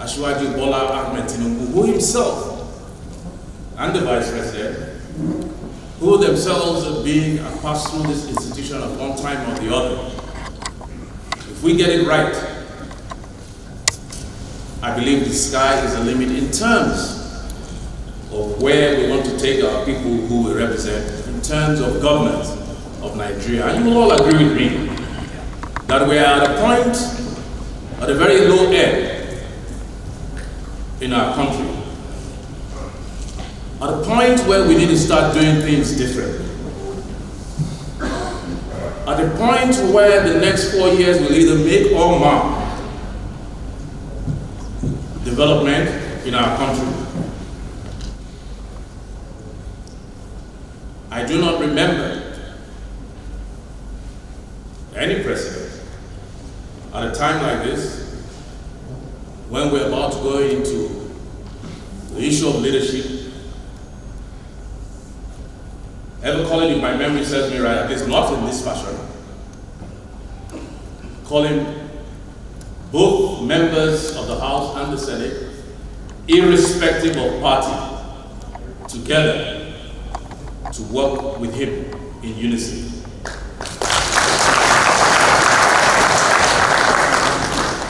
Ashwaju Bola Ahmed Tinubu, who himself and the Vice President, who themselves have been passed through this institution at one time or the other. If we get it right, I believe the sky is the limit in terms of where we want to take our people who we represent, in terms of government of Nigeria. And you will all agree with me that we are at a point, at a very low end in our country, at a point where we need to start doing things differently. At a point where the next 4 years will either make or mar development in our country. I do not remember any president at a time like this, when we're about to go into the issue of leadership, ever calling, if my memory serves me right, at least not in this fashion, calling both members of the House and the Senate, irrespective of party, together to work with him in unison.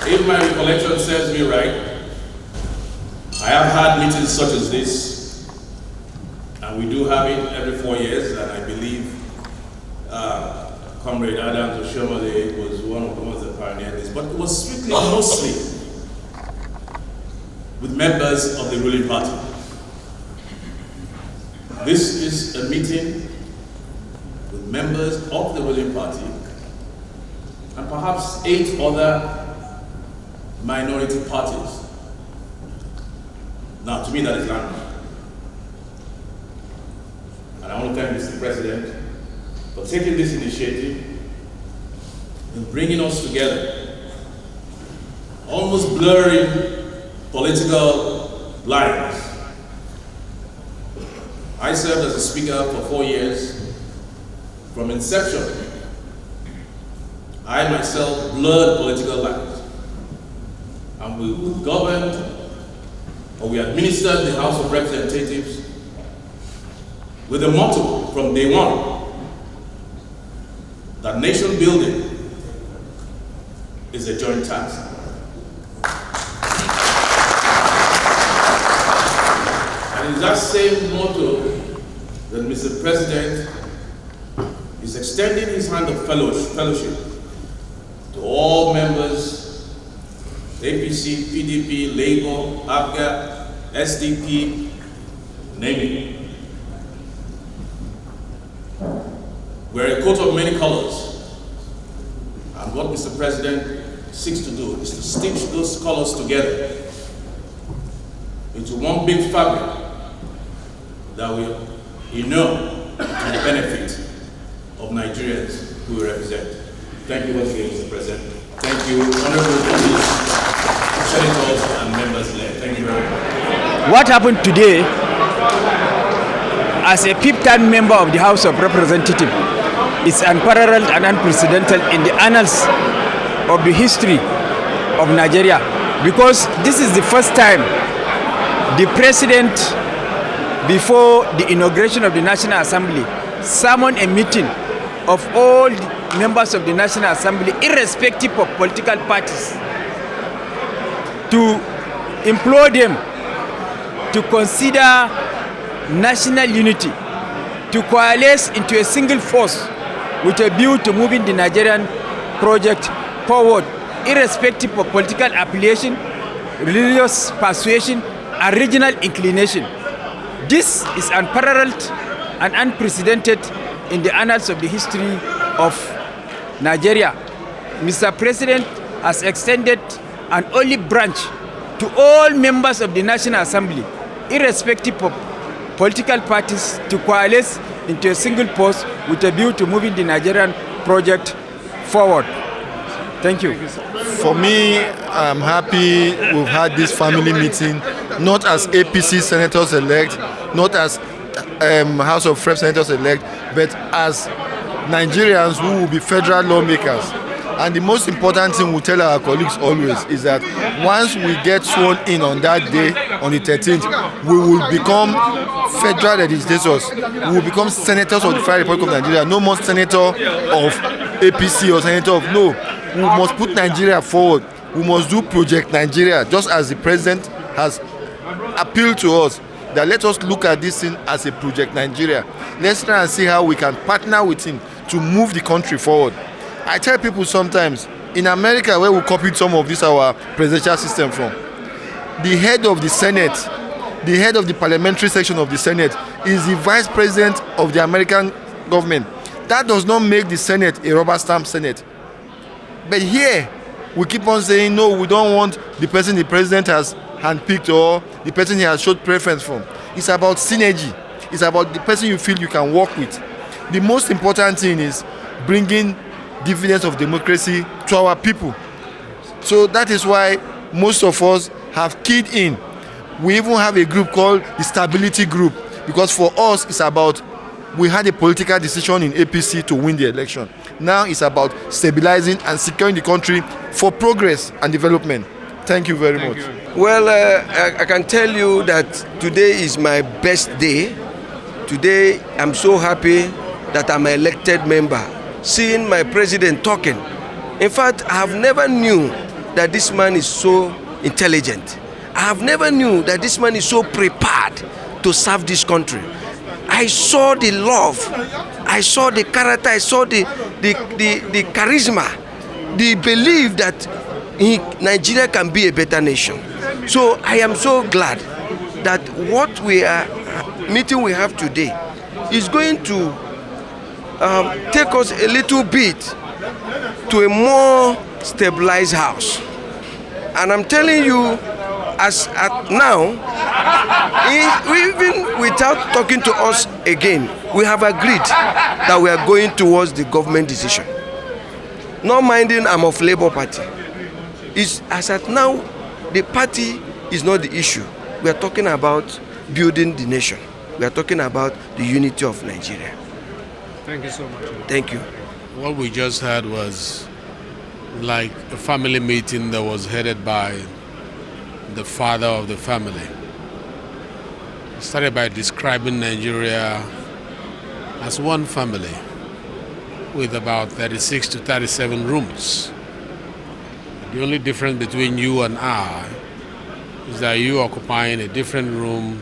If my recollection serves me right, I have had meetings such as this, and we do have it every 4 years, and I believe Comrade Adams Oshomole was one of the ones that pioneered this, but it was strictly mostly with members of the ruling party. This is a meeting with members of the ruling party and perhaps 8 other minority parties. Now, to me, that is landmark. And I want to thank Mr. President for taking this initiative and bringing us together, almost blurring political lines. I served as a speaker for 4 years. From inception, I myself blurred political lines. And we governed, or we administered the House of Representatives with a motto from day one that nation building is a joint task. And it's that same motto that Mr. President is extending his hand of fellowship to all members, APC, PDP, Labour, APGA, SDP, name it. We're a coat of many colors. And what Mr. President seeks to do is to stitch those colors together into one big fabric that will, to the benefit of Nigerians who we represent. Thank you once again, Mr. President. Thank you, honorable senators and members there. Thank you very much. What happened today, as a 5th-time member of the House of Representatives, is unparalleled and unprecedented in the annals of the history of Nigeria, because this is the first time the president, before the inauguration of the National Assembly, summoned a meeting of all the members of the National Assembly, irrespective of political parties, to implore them to consider national unity, to coalesce into a single force with a view to moving the Nigerian project forward, irrespective of political affiliation, religious persuasion, and regional inclination. This is unparalleled and unprecedented in the annals of the history of Nigeria. Mr. President has extended an olive branch to all members of the National Assembly, irrespective of political parties, to coalesce into a single force with a view to moving the Nigerian project forward. Thank you. For me, I'm happy we've had this family meeting, not as APC senators-elect, not as House of Reps senators-elect, but as Nigerians who will be federal lawmakers. And the most important thing we tell our colleagues always is that once we get sworn in on that day, on the 13th, we will become federal legislators. We will become senators of the Federal Republic of Nigeria. No more senator of APC or senator of no. We must put Nigeria forward. We must do Project Nigeria, just as the president has appealed to us that let us look at this thing as a Project Nigeria. Let's try and see how we can partner with him to move the country forward. I tell people sometimes, in America, where we copied some of this our presidential system from, the head of the Senate, the head of the parliamentary section of the Senate is the vice president of the American government. That does not make the Senate a rubber stamp Senate. But here, we keep on saying, no, we don't want the person the president has handpicked or the person he has showed preference from. It's about synergy. It's about the person you feel you can work with. The most important thing is bringing dividends of democracy to our people. So that is why most of us have keyed in. We even have a group called the Stability Group, because for us it's about, we had a political decision in APC to win the election. Now it's about stabilizing and securing the country for progress and development. Thank you very much. Well, I can tell you that today is my best day. Today I'm so happy that I'm an elected member, seeing my president talking. In fact, I have never knew that this man is so intelligent. I have never knew that this man is so prepared to serve this country. I saw the love, I saw the character, I saw the charisma, the belief that Nigeria can be a better nation. So I am so glad that what meeting we have today is going to take us a little bit to a more stabilized house. And I'm telling you, as at now, even without talking to us again, we have agreed that we are going towards the government decision. Not minding I'm of Labour Party. As at now, the party is not the issue. We are talking about building the nation. We are talking about the unity of Nigeria. Thank you so much. Thank you. What we just had was like a family meeting that was headed by the father of the family. He started by describing Nigeria as one family with about 36 to 37 rooms. The only difference between you and I is that you occupying a different room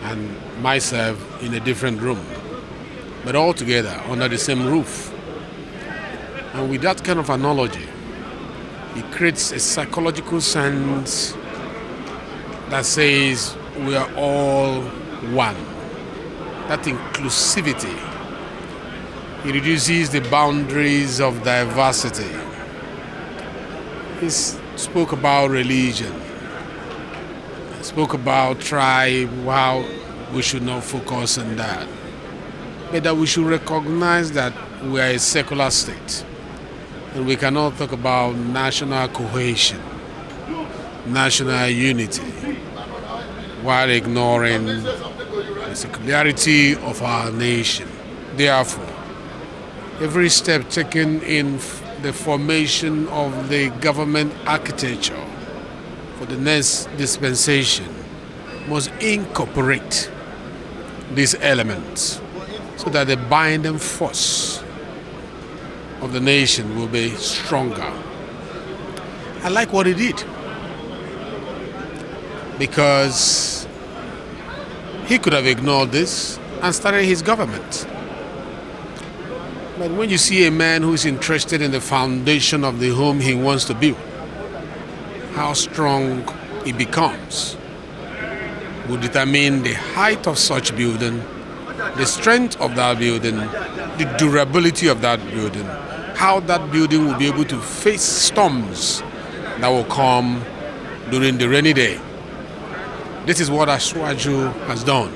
and myself in a different room, but all together under the same roof. And with that kind of analogy, it creates a psychological sense that says we are all one. That inclusivity, it reduces the boundaries of diversity. He spoke about religion, he spoke about tribe, how we should not focus on that, but that we should recognize that we are a secular state and we cannot talk about national cohesion, national unity, while ignoring the secularity of our nation. Therefore, every step taken in the formation of the government architecture for the next dispensation must incorporate these elements so that the binding force of the nation will be stronger. I like what he did because he could have ignored this and started his government. But when you see a man who is interested in the foundation of the home he wants to build, how strong it becomes will determine the height of such building, the strength of that building, the durability of that building, how that building will be able to face storms that will come during the rainy day. This is what Ashwaju has done.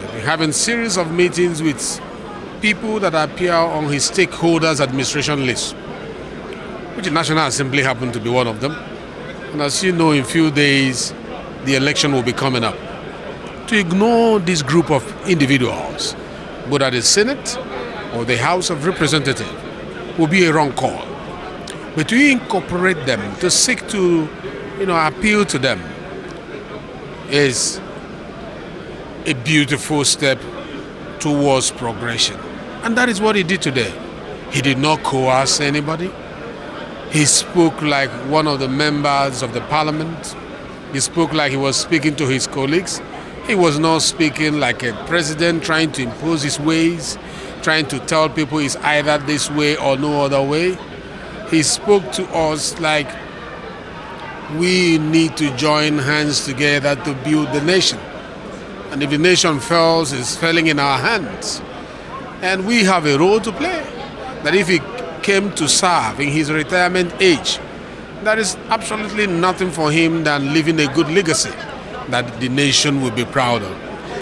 We've been having series of meetings with people that appear on his stakeholders administration list, which the National Assembly happened to be one of them. And as you know, in a few days, the election will be coming up. To ignore this group of individuals, whether at the Senate or the House of Representatives, will be a wrong call. But to incorporate them, to seek to, appeal to them, is a beautiful step towards progression. And that is what he did today. He did not coerce anybody. He spoke like one of the members of the parliament. He spoke like he was speaking to his colleagues. He was not speaking like a president trying to impose his ways, trying to tell people it's either this way or no other way. He spoke to us like we need to join hands together to build the nation. And if the nation fails, it's failing in our hands. And we have a role to play. That if he came to serve in his retirement age, there is absolutely nothing for him than leaving a good legacy that the nation will be proud of.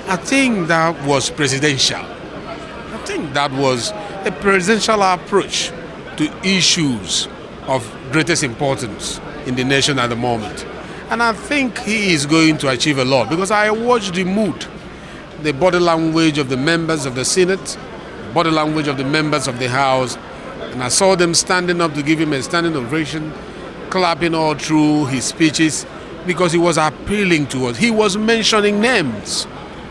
I think that was presidential. I think that was a presidential approach to issues of greatest importance in the nation at the moment. And I think he is going to achieve a lot because I watched the mood, the body language of the members of the Senate, body language of the members of the House, and I saw them standing up to give him a standing ovation, clapping all through his speeches because he was appealing to us. He was mentioning names.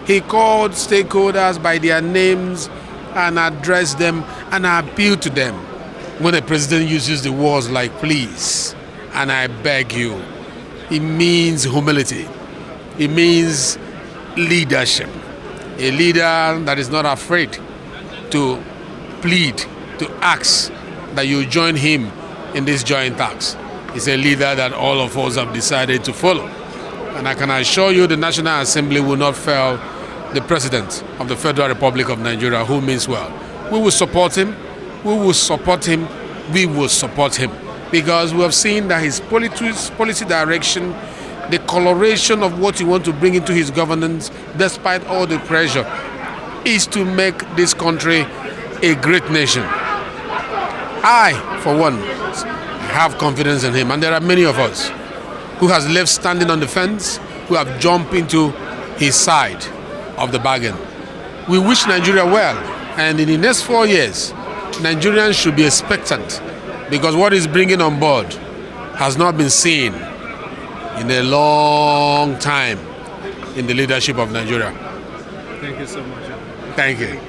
He called stakeholders by their names and addressed them and appealed to them. When a president uses the words like please and I beg you, it means humility. It means leadership. A leader that is not afraid to plead, to ask that you join him in this joint task. Is a leader that all of us have decided to follow. And I can assure you the National Assembly will not fail the President of the Federal Republic of Nigeria, who means well. We will support him. We will support him. We will support him. Because we have seen that his policy direction, the coloration of what he wants to bring into his governance, despite all the pressure, is to make this country a great nation. I, for one, have confidence in him, and there are many of us who has left standing on the fence, who have jumped into his side of the bargain. We wish Nigeria well, and in the next 4 years, Nigerians should be expectant because what he's bringing on board has not been seen in a long time in the leadership of Nigeria. Thank you so much. Thank you.